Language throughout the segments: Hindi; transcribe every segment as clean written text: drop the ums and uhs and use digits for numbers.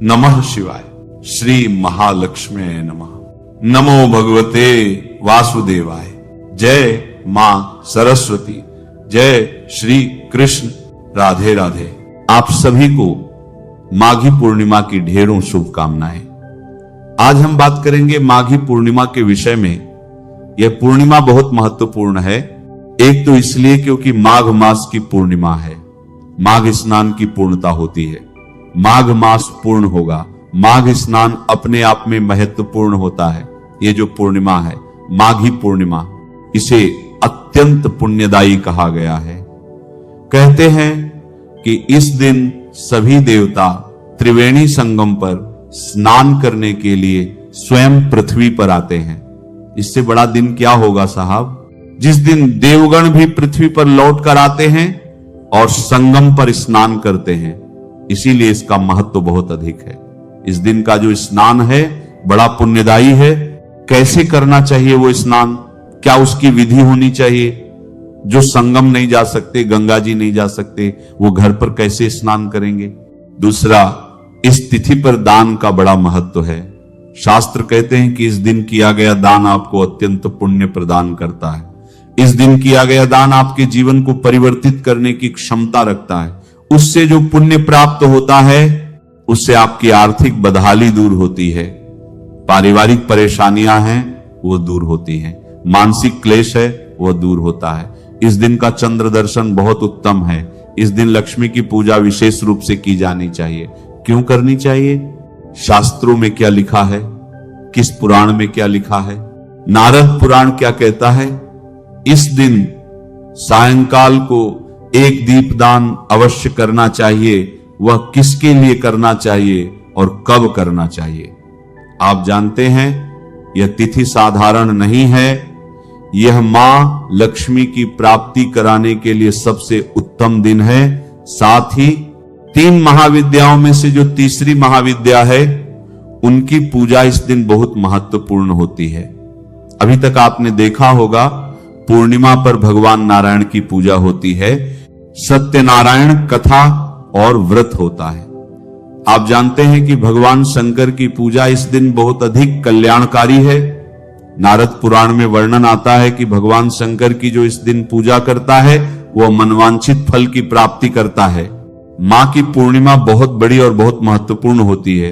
नमः शिवाय। श्री महालक्ष्मी नमः। नमो भगवते वासुदेवाय। जय मां सरस्वती। जय श्री कृष्ण। राधे राधे। आप सभी को माघी पूर्णिमा की ढेरों शुभकामनाएं। आज हम बात करेंगे माघी पूर्णिमा के विषय में। यह पूर्णिमा बहुत महत्वपूर्ण है। एक तो इसलिए क्योंकि माघ मास की पूर्णिमा है, माघ स्नान की पूर्णता होती है। माघ मास पूर्ण होगा, माघ स्नान अपने आप में महत्वपूर्ण होता है। ये जो पूर्णिमा है माघी पूर्णिमा, इसे अत्यंत पुण्यदायी कहा गया है। कहते हैं कि इस दिन सभी देवता त्रिवेणी संगम पर स्नान करने के लिए स्वयं पृथ्वी पर आते हैं। इससे बड़ा दिन क्या होगा साहब, जिस दिन देवगण भी पृथ्वी पर लौट कर आते हैं और संगम पर स्नान करते हैं। इसीलिए इसका महत्व बहुत अधिक है। इस दिन का जो स्नान है बड़ा पुण्यदायी है। कैसे करना चाहिए वो स्नान, क्या उसकी विधि होनी चाहिए? जो संगम नहीं जा सकते, गंगा जी नहीं जा सकते, वो घर पर कैसे स्नान करेंगे? दूसरा, इस तिथि पर दान का बड़ा महत्व है। शास्त्र कहते हैं कि इस दिन किया गया दान आपको अत्यंत पुण्य प्रदान करता है। इस दिन किया गया दान आपके जीवन को परिवर्तित करने की क्षमता रखता है। उससे जो पुण्य प्राप्त होता है उससे आपकी आर्थिक बदहाली दूर होती है, पारिवारिक परेशानियां हैं वो दूर होती हैं, मानसिक क्लेश है वो दूर होता है। इस दिन का चंद्र दर्शन बहुत उत्तम है। इस दिन लक्ष्मी की पूजा विशेष रूप से की जानी चाहिए। क्यों करनी चाहिए? शास्त्रों में क्या लिखा है, किस पुराण में क्या लिखा है? नारद पुराण क्या कहता है? इस दिन सायंकाल को एक दीपदान अवश्य करना चाहिए। वह किसके लिए करना चाहिए और कब करना चाहिए? आप जानते हैं यह तिथि साधारण नहीं है। यह मां लक्ष्मी की प्राप्ति कराने के लिए सबसे उत्तम दिन है। साथ ही 3 महाविद्याओं में से जो तीसरी महाविद्या है उनकी पूजा इस दिन बहुत महत्वपूर्ण होती है। अभी तक आपने देखा होगा पूर्णिमा पर भगवान नारायण की पूजा होती है, सत्यनारायण कथा और व्रत होता है। आप जानते हैं कि भगवान शंकर की पूजा इस दिन बहुत अधिक कल्याणकारी है। नारद पुराण में वर्णन आता है कि भगवान शंकर की जो इस दिन पूजा करता है वह मनवांछित फल की प्राप्ति करता है। मां की पूर्णिमा बहुत बड़ी और बहुत महत्वपूर्ण होती है।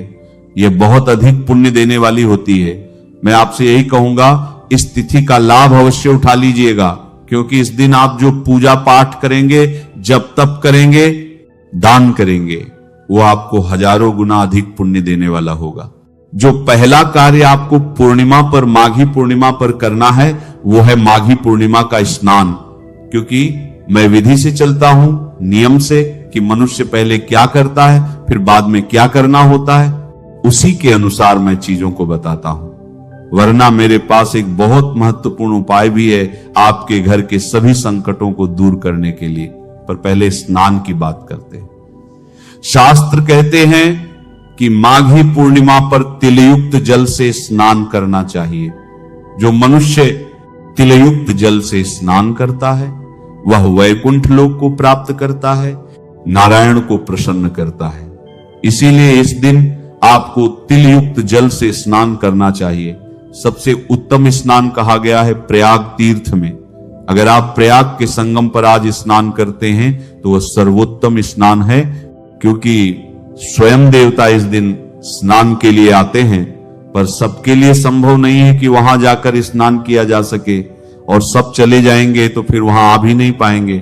यह बहुत अधिक पुण्य देने वाली होती है। मैं आपसे यही कहूंगा, इस तिथि का लाभ अवश्य उठा लीजिएगा, क्योंकि इस दिन आप जो पूजा पाठ करेंगे, जप तप करेंगे, दान करेंगे, वो आपको हजारों गुना अधिक पुण्य देने वाला होगा। जो पहला कार्य आपको पूर्णिमा पर, माघी पूर्णिमा पर करना है वो है माघी पूर्णिमा का स्नान। क्योंकि मैं विधि से चलता हूं, नियम से, कि मनुष्य पहले क्या करता है फिर बाद में क्या करना होता है, उसी के अनुसार मैं चीजों को बताता हूं। वरना मेरे पास एक बहुत महत्वपूर्ण उपाय भी है आपके घर के सभी संकटों को दूर करने के लिए। पर पहले स्नान की बात करते हैं। शास्त्र कहते हैं कि माघी पूर्णिमा पर तिलयुक्त जल से स्नान करना चाहिए। जो मनुष्य तिलयुक्त जल से स्नान करता है वह वैकुंठ लोक को प्राप्त करता है, नारायण को प्रसन्न करता है। इसीलिए इस दिन आपको तिलयुक्त जल से स्नान करना चाहिए। सबसे उत्तम स्नान कहा गया है प्रयाग तीर्थ में। अगर आप प्रयाग के संगम पर आज स्नान करते हैं तो वह सर्वोत्तम स्नान है, क्योंकि स्वयं देवता इस दिन स्नान के लिए आते हैं। पर सबके लिए संभव नहीं है कि वहां जाकर स्नान किया जा सके, और सब चले जाएंगे तो फिर वहां आ भी नहीं पाएंगे।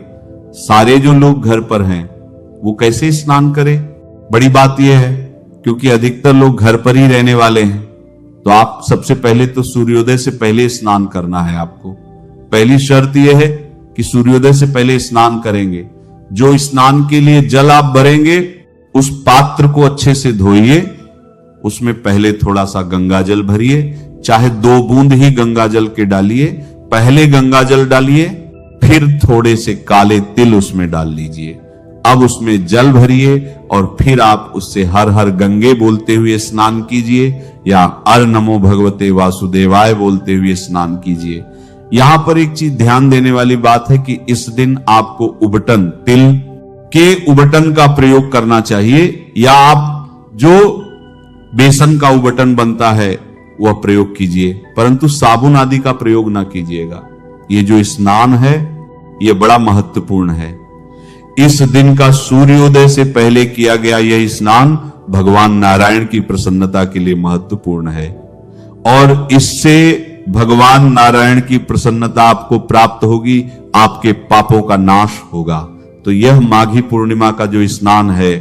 सारे जो लोग घर पर हैं वो कैसे स्नान करें? बड़ी बात यह है क्योंकि अधिकतर लोग घर पर ही रहने वाले हैं। तो आप सबसे पहले तो सूर्योदय से पहले स्नान करना है। आपको पहली शर्त यह है कि सूर्योदय से पहले स्नान करेंगे। जो स्नान के लिए जल आप भरेंगे उस पात्र को अच्छे से धोइए, उसमें पहले थोड़ा सा गंगा जल भरिए, चाहे 2 बूंद ही गंगा जल के डालिए। पहले गंगा जल डालिए, फिर थोड़े से काले तिल उसमें डाल लीजिए। अब उसमें जल भरिए और फिर आप उससे हर हर गंगे बोलते हुए स्नान कीजिए, या अर नमो भगवते वासुदेवाय बोलते हुए स्नान कीजिए। यहां पर एक चीज ध्यान देने वाली बात है कि इस दिन आपको उबटन, तिल के उबटन का प्रयोग करना चाहिए, या आप जो बेसन का उबटन बनता है वह प्रयोग कीजिए, परंतु साबुन आदि का प्रयोग ना कीजिएगा। ये जो स्नान है यह बड़ा महत्वपूर्ण है। इस दिन का सूर्योदय से पहले किया गया यह स्नान भगवान नारायण की प्रसन्नता के लिए महत्वपूर्ण है, और इससे भगवान नारायण की प्रसन्नता आपको प्राप्त होगी, आपके पापों का नाश होगा। तो यह माघी पूर्णिमा का जो स्नान है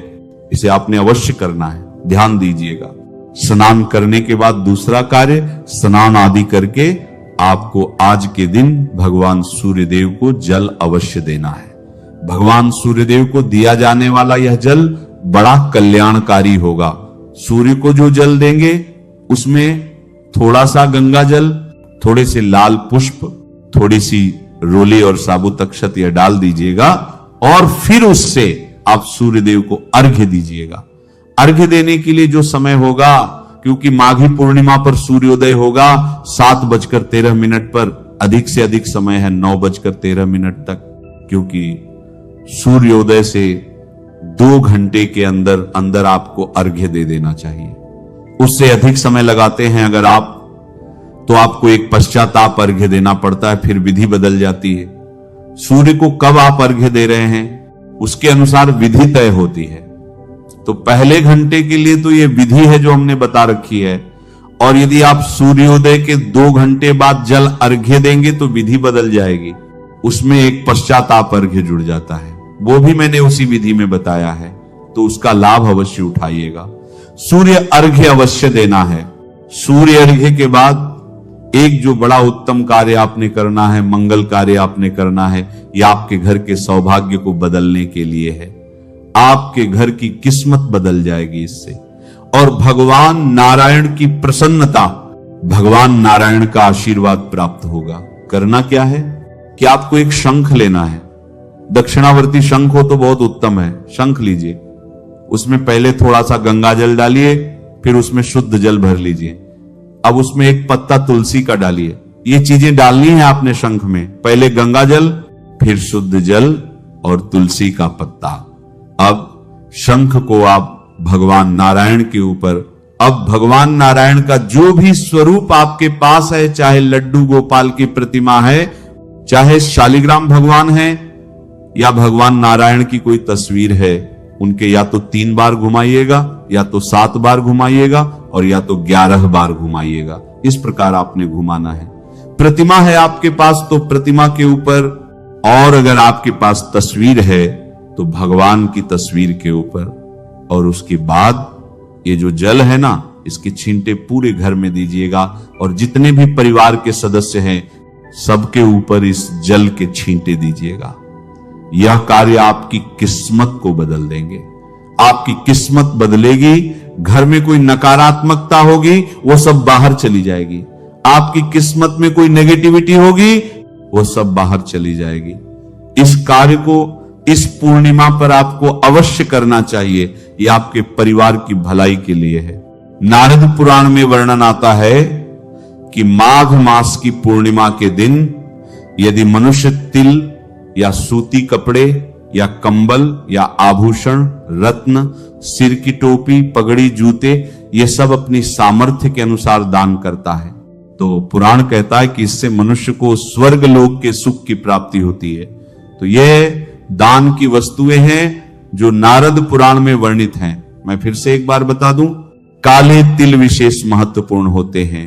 इसे आपने अवश्य करना है, ध्यान दीजिएगा। स्नान करने के बाद दूसरा कार्य, स्नान आदि करके आपको आज के दिन भगवान सूर्यदेव को जल अवश्य देना है। भगवान सूर्यदेव को दिया जाने वाला यह जल बड़ा कल्याणकारी होगा। सूर्य को जो जल देंगे उसमें थोड़ा सा गंगा जल, थोड़े से लाल पुष्प, थोड़ी सी रोली और साबुत अक्षत यह डाल दीजिएगा, और फिर उससे आप सूर्यदेव को अर्घ्य दीजिएगा। अर्घ्य देने के लिए जो समय होगा, क्योंकि माघी पूर्णिमा पर सूर्योदय होगा 7:13 पर, अधिक से अधिक समय है 9:13 तक, क्योंकि सूर्योदय से 2 घंटे के अंदर अंदर आपको अर्घ्य दे देना चाहिए। उससे अधिक समय लगाते हैं अगर आप, तो आपको एक पश्चाताप अर्घ्य देना पड़ता है, फिर विधि बदल जाती है। सूर्य को कब आप अर्घ्य दे रहे हैं उसके अनुसार विधि तय होती है। तो पहले घंटे के लिए तो यह विधि है जो हमने बता रखी है, और यदि आप सूर्योदय के 2 घंटे बाद जल अर्घ्य देंगे तो विधि बदल जाएगी, उसमें एक पश्चाताप अर्घ्य जुड़ जाता है, वो भी मैंने उसी विधि में बताया है, तो उसका लाभ अवश्य उठाइएगा। सूर्य अर्घ्य अवश्य देना है। सूर्य अर्घ्य के बाद एक जो बड़ा उत्तम कार्य आपने करना है, मंगल कार्य आपने करना है, यह आपके घर के सौभाग्य को बदलने के लिए है। आपके घर की किस्मत बदल जाएगी इससे, और भगवान नारायण की प्रसन्नता, भगवान नारायण का आशीर्वाद प्राप्त होगा। करना क्या है कि आपको एक शंख लेना है, दक्षिणावर्ती शंख हो तो बहुत उत्तम है, शंख लीजिए, उसमें पहले थोड़ा सा गंगा जल डालिए, फिर उसमें शुद्ध जल भर लीजिए, अब उसमें एक पत्ता तुलसी का डालिए। ये चीजें डालनी है आपने शंख में, पहले गंगा जल, फिर शुद्ध जल और तुलसी का पत्ता। अब शंख को आप भगवान नारायण के ऊपर, अब भगवान नारायण का जो भी स्वरूप आपके पास है, चाहे लड्डू गोपाल की प्रतिमा है, चाहे शालिग्राम भगवान है, या भगवान नारायण की कोई तस्वीर है, उनके या तो 3 बार घुमाइएगा, या तो 7 बार घुमाइएगा, और या तो 11 बार घुमाइएगा। इस प्रकार आपने घुमाना है। प्रतिमा है आपके पास तो प्रतिमा के ऊपर, और अगर आपके पास तस्वीर है तो भगवान की तस्वीर के ऊपर, और उसके बाद ये जो जल है ना, इसके छींटे पूरे घर में दीजिएगा, और जितने भी परिवार के सदस्य हैं सबके ऊपर इस जल के छींटे दीजिएगा। यह कार्य आपकी किस्मत को बदल देंगे। आपकी किस्मत बदलेगी, घर में कोई नकारात्मकता होगी वो सब बाहर चली जाएगी, आपकी किस्मत में कोई नेगेटिविटी होगी वो सब बाहर चली जाएगी। इस कार्य को इस पूर्णिमा पर आपको अवश्य करना चाहिए, यह आपके परिवार की भलाई के लिए है। नारद पुराण में वर्णन आता है कि माघ मास की पूर्णिमा के दिन यदि मनुष्य तिल या सूती कपड़े या कंबल या आभूषण, रत्न, सिर की टोपी, पगड़ी, जूते, ये सब अपनी सामर्थ्य के अनुसार दान करता है, तो पुराण कहता है कि इससे मनुष्य को स्वर्ग लोक के सुख की प्राप्ति होती है। तो यह दान की वस्तुएं हैं जो नारद पुराण में वर्णित हैं। मैं फिर से एक बार बता दूं, काले तिल विशेष महत्वपूर्ण होते हैं।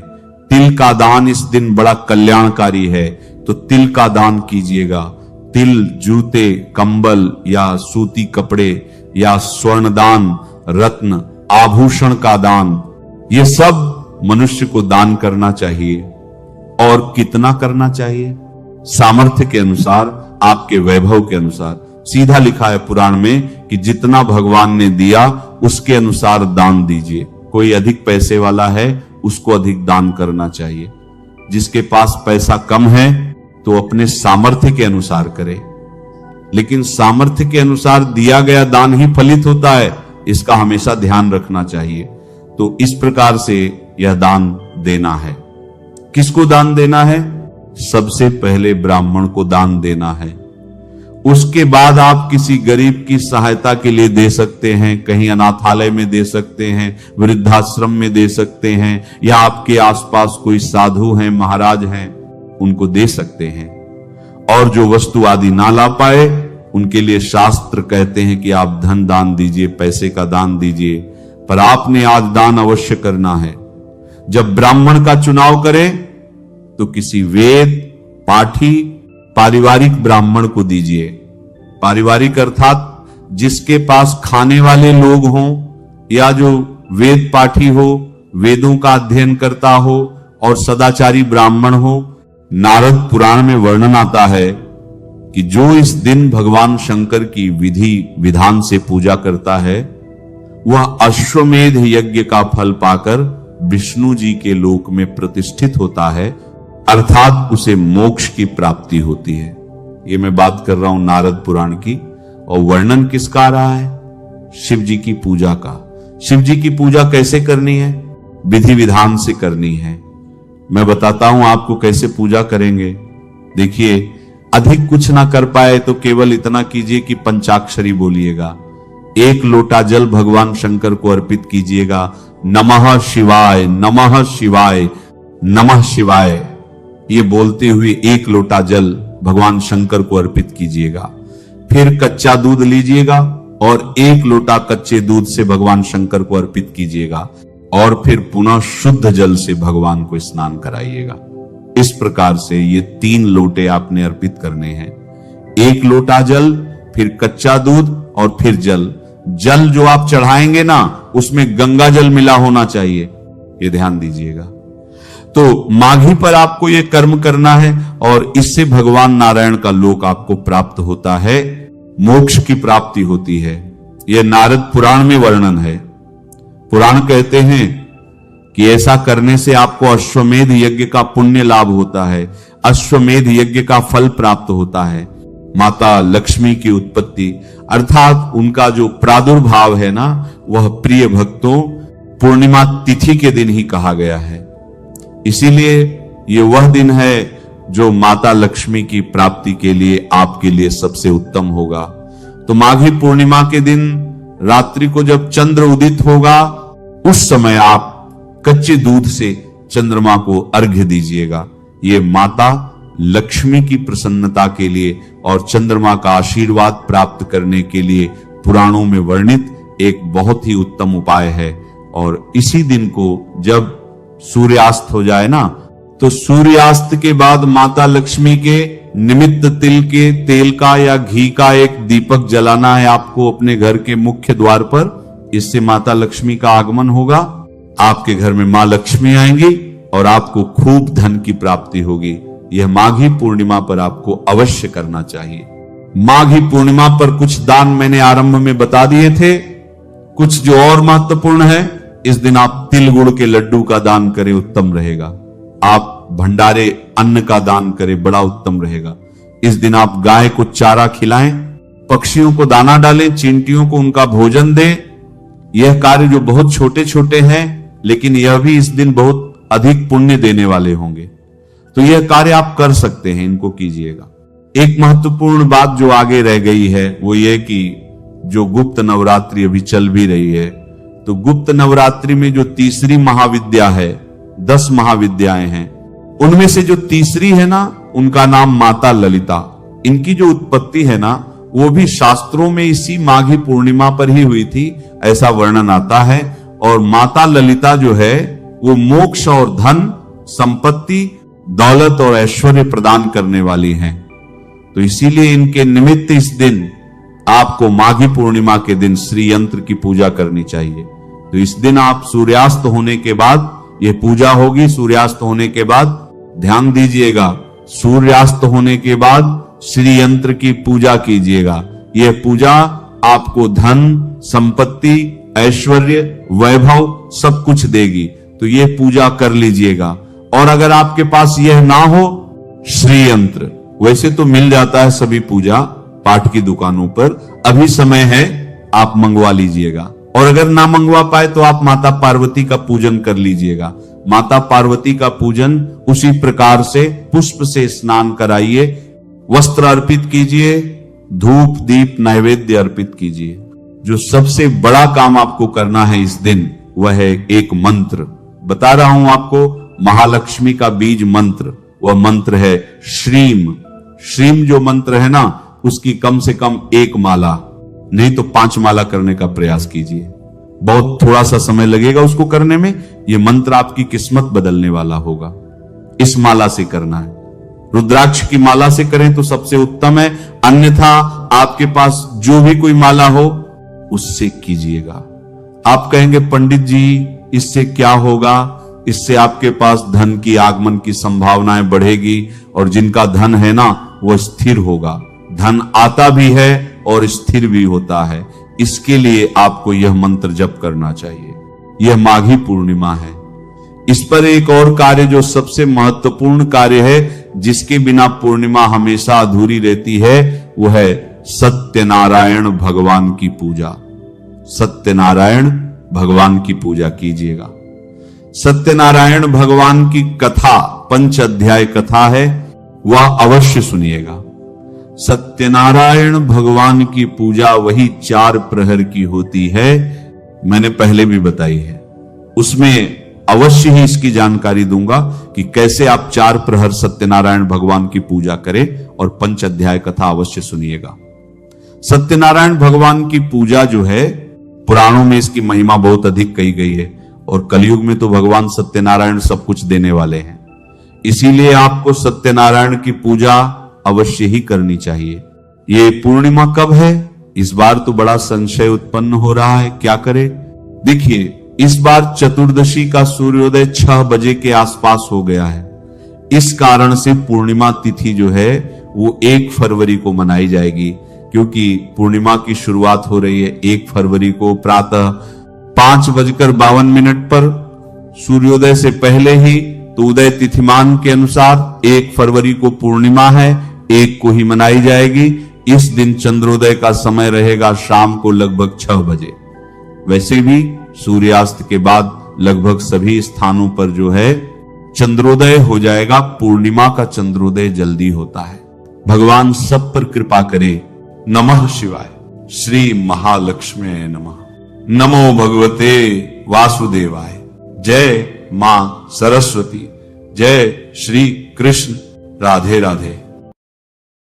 तिल का दान इस दिन बड़ा कल्याणकारी है, तो तिल का दान कीजिएगा। तिल, जूते, कंबल या सूती कपड़े या स्वर्ण दान, रत्न, आभूषण का दान, ये सब मनुष्य को दान करना चाहिए। और कितना करना चाहिए? सामर्थ्य के अनुसार, आपके वैभव के अनुसार। सीधा लिखा है पुराण में कि जितना भगवान ने दिया उसके अनुसार दान दीजिए। कोई अधिक पैसे वाला है उसको अधिक दान करना चाहिए, जिसके पास पैसा कम है तो अपने सामर्थ्य के अनुसार करे, लेकिन सामर्थ्य के अनुसार दिया गया दान ही फलित होता है, इसका हमेशा ध्यान रखना चाहिए। तो इस प्रकार से यह दान देना है। किसको दान देना है? सबसे पहले ब्राह्मण को दान देना है। उसके बाद आप किसी गरीब की सहायता के लिए दे सकते हैं, कहीं अनाथालय में दे सकते हैं, वृद्धाश्रम में दे सकते हैं, या आपके आसपास कोई साधु हैं, महाराज हैं, उनको दे सकते हैं। और जो वस्तु आदि ना ला पाए उनके लिए शास्त्र कहते हैं कि आप धन दान दीजिए, पैसे का दान दीजिए, पर आपने आज दान अवश्य करना है। जब ब्राह्मण का चुनाव करें तो किसी वेद पाठी पारिवारिक ब्राह्मण को दीजिए। पारिवारिक अर्थात जिसके पास खाने वाले लोग हों, या जो वेद पाठी हो, वेदों का अध्ययन करता हो और सदाचारी ब्राह्मण हो। नारद पुराण में वर्णन आता है कि जो इस दिन भगवान शंकर की विधि विधान से पूजा करता है, वह अश्वमेध यज्ञ का फल पाकर विष्णु जी के लोक में प्रतिष्ठित होता है, अर्थात उसे मोक्ष की प्राप्ति होती है। ये मैं बात कर रहा हूं नारद पुराण की। और वर्णन किसका आ रहा है? शिव जी की पूजा का। शिव जी की पूजा कैसे करनी है? विधि विधान से करनी है। मैं बताता हूं आपको कैसे पूजा करेंगे। देखिए, अधिक कुछ ना कर पाए तो केवल इतना कीजिए कि पंचाक्षरी बोलिएगा। 1 लोटा जल भगवान शंकर को अर्पित कीजिएगा। नमः शिवाय, नमः शिवाय, नमः शिवाय, ये बोलते हुए 1 लोटा जल भगवान शंकर को अर्पित कीजिएगा। फिर कच्चा दूध लीजिएगा और 1 लोटा कच्चे दूध से भगवान शंकर को अर्पित कीजिएगा, और फिर पुनः शुद्ध जल से भगवान को स्नान कराइएगा। इस प्रकार से ये 3 लोटे आपने अर्पित करने हैं। 1 लोटा जल, फिर कच्चा दूध और फिर जल। जल जो आप चढ़ाएंगे ना, उसमें गंगा जल मिला होना चाहिए, ये ध्यान दीजिएगा। तो माघी पर आपको ये कर्म करना है और इससे भगवान नारायण का लोक आपको प्राप्त होता है, मोक्ष की प्राप्ति होती है। यह नारद पुराण में वर्णन है। पुराण कहते हैं कि ऐसा करने से आपको अश्वमेध यज्ञ का पुण्य लाभ होता है, अश्वमेध यज्ञ का फल प्राप्त होता है। माता लक्ष्मी की उत्पत्ति अर्थात उनका जो प्रादुर्भाव है ना, वह प्रिय भक्तों पूर्णिमा तिथि के दिन ही कहा गया है। इसीलिए ये वह दिन है जो माता लक्ष्मी की प्राप्ति के लिए आपके लिए सबसे उत्तम होगा। तो माघी पूर्णिमा के दिन रात्रि को जब चंद्र उदित होगा, उस समय आप कच्चे दूध से चंद्रमा को अर्घ्य दीजिएगा। ये माता लक्ष्मी की प्रसन्नता के लिए और चंद्रमा का आशीर्वाद प्राप्त करने के लिए पुराणों में वर्णित एक बहुत ही उत्तम उपाय है। और इसी दिन को जब सूर्यास्त हो जाए ना, तो सूर्यास्त के बाद माता लक्ष्मी के निमित्त तिल के तेल का या घी का एक दीपक जलाना है आपको अपने घर के मुख्य द्वार पर। इससे माता लक्ष्मी का आगमन होगा, आपके घर में मां लक्ष्मी आएंगी और आपको खूब धन की प्राप्ति होगी। यह माघी पूर्णिमा पर आपको अवश्य करना चाहिए। माघी पूर्णिमा पर कुछ दान मैंने आरंभ में बता दिए थे। कुछ जो और महत्वपूर्ण है, इस दिन आप तिल गुड़ के लड्डू का दान करें, उत्तम रहेगा। आप भंडारे अन्न का दान करें, बड़ा उत्तम रहेगा। इस दिन आप गाय को चारा खिलाएं, पक्षियों को दाना डालें, चींटियों को उनका भोजन दें। यह कार्य जो बहुत छोटे छोटे हैं, लेकिन यह भी इस दिन बहुत अधिक पुण्य देने वाले होंगे। तो यह कार्य आप कर सकते हैं, इनको कीजिएगा। एक महत्वपूर्ण बात जो आगे रह गई है वो ये कि जो गुप्त नवरात्रि अभी चल भी रही है, तो गुप्त नवरात्रि में जो तीसरी महाविद्या है, 10 महाविद्याएं हैं, उनमें से जो तीसरी है ना, उनका नाम माता ललिता। इनकी जो उत्पत्ति है ना, वो भी शास्त्रों में इसी माघी पूर्णिमा पर ही हुई थी, ऐसा वर्णन आता है। और माता ललिता जो है वो मोक्ष और धन, संपत्ति, दौलत और ऐश्वर्य प्रदान करने वाली हैं। तो इसीलिए इनके निमित्त इस दिन आपको माघी पूर्णिमा के दिन श्री यंत्र की पूजा करनी चाहिए। तो इस दिन आप सूर्यास्त होने के बाद यह पूजा होगी। सूर्यास्त होने के बाद ध्यान दीजिएगा, सूर्यास्त होने के बाद श्री यंत्र की पूजा कीजिएगा। यह पूजा आपको धन, संपत्ति, ऐश्वर्य, वैभव सब कुछ देगी। तो यह पूजा कर लीजिएगा। और अगर आपके पास यह ना हो, श्री यंत्र वैसे तो मिल जाता है सभी पूजा पाठ की दुकानों पर, अभी समय है, आप मंगवा लीजिएगा। और अगर ना मंगवा पाए तो आप माता पार्वती का पूजन कर लीजिएगा। माता पार्वती का पूजन उसी प्रकार से पुष्प से स्नान कराइए, वस्त्र अर्पित कीजिए, धूप दीप नैवेद्य अर्पित कीजिए। जो सबसे बड़ा काम आपको करना है इस दिन वह है एक मंत्र बता रहा हूं आपको, महालक्ष्मी का बीज मंत्र। वह मंत्र है श्रीम। श्रीम जो मंत्र है ना, उसकी कम से कम 1 माला नहीं तो 5 माला करने का प्रयास कीजिए। बहुत थोड़ा सा समय लगेगा उसको करने में। यह मंत्र आपकी किस्मत बदलने वाला होगा। इस माला से करना है। रुद्राक्ष की माला से करें तो सबसे उत्तम है, अन्यथा आपके पास जो भी कोई माला हो उससे कीजिएगा। आप कहेंगे पंडित जी इससे क्या होगा? इससे आपके पास धन की आगमन की संभावनाएं बढ़ेगी और जिनका धन है ना वो स्थिर होगा। धन आता भी है और स्थिर भी होता है। इसके लिए आपको यह मंत्र जप करना चाहिए। यह माघी पूर्णिमा है। इस पर एक और कार्य जो सबसे महत्वपूर्ण कार्य है, जिसके बिना पूर्णिमा हमेशा अधूरी रहती है, वो है सत्यनारायण भगवान की पूजा। सत्यनारायण भगवान की पूजा कीजिएगा। सत्यनारायण भगवान की कथा 5 अध्याय कथा है, वह अवश्य सुनिएगा। सत्यनारायण भगवान की पूजा वही 4 प्रहर की होती है, मैंने पहले भी बताई है। उसमें अवश्य ही इसकी जानकारी दूंगा कि कैसे आप 4 प्रहर सत्यनारायण भगवान की पूजा करें, और 5 अध्याय कथा अवश्य सुनिएगा। सत्यनारायण भगवान की पूजा जो है, पुराणों में इसकी महिमा बहुत अधिक कही गई है, और कलयुग में तो भगवान सत्यनारायण सब कुछ देने वाले हैं। इसीलिए आपको सत्यनारायण की पूजा अवश्य ही करनी चाहिए। ये पूर्णिमा कब है? इस बार तो बड़ा संशय उत्पन्न हो रहा है, क्या करे? देखिए, इस बार चतुर्दशी का सूर्योदय 6 बजे के आसपास हो गया है। इस कारण से पूर्णिमा तिथि जो है वो 1 फरवरी को मनाई जाएगी, क्योंकि पूर्णिमा की शुरुआत हो रही है 1 फरवरी को प्रातः 5:52 पर सूर्योदय से पहले ही। तो उदय तिथिमान के अनुसार 1 फरवरी को पूर्णिमा है, 1 को ही मनाई जाएगी। इस दिन चंद्रोदय का समय रहेगा शाम को लगभग 6 बजे। वैसे भी सूर्यास्त के बाद लगभग सभी स्थानों पर जो है चंद्रोदय हो जाएगा। पूर्णिमा का चंद्रोदय जल्दी होता है। भगवान सब पर कृपा करे। नमः शिवाय। श्री महालक्ष्मी नमः। नमो भगवते वासुदेवाय। जय मां सरस्वती। जय श्री कृष्ण। राधे राधे।